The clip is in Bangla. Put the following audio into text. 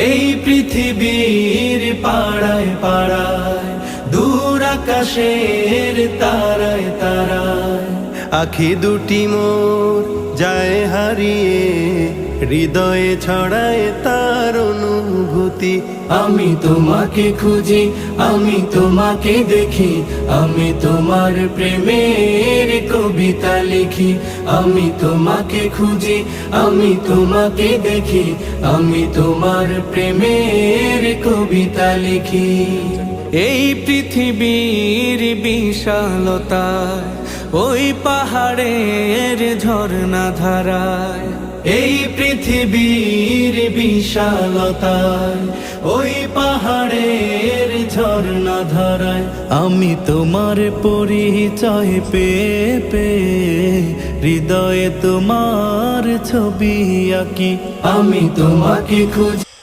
এই পৃথিবীর পাড়ায় পাড়ায়, দূর আকাশের তারায় তারায়, আখি দুটি মোর যায় হারিয়ে, হৃদয়ে ছড়ায় তার অনুভূতি। আমি তোমাকে খুঁজি, আমি তোমাকে দেখি, আমি তোমার প্রেমের কবিতা লিখি। আমি তোমাকে খুঁজি, আমি তোমাকে দেখি, আমি তোমার প্রেমের কবিতা লিখি। এই পৃথিবীর বিশালতায়, ওই পাহাড়ের ঝর্ণা ধারায়, এই পৃথিবীর বিশালতায়, ওই পাহাড়ের ঝর্ণা ধারায়, আমি তোমার পরিচয় পেয়ে পেয়ে, হৃদয়ে তোমার ছবি আঁকি। আমি তোমাকে খুঁজি।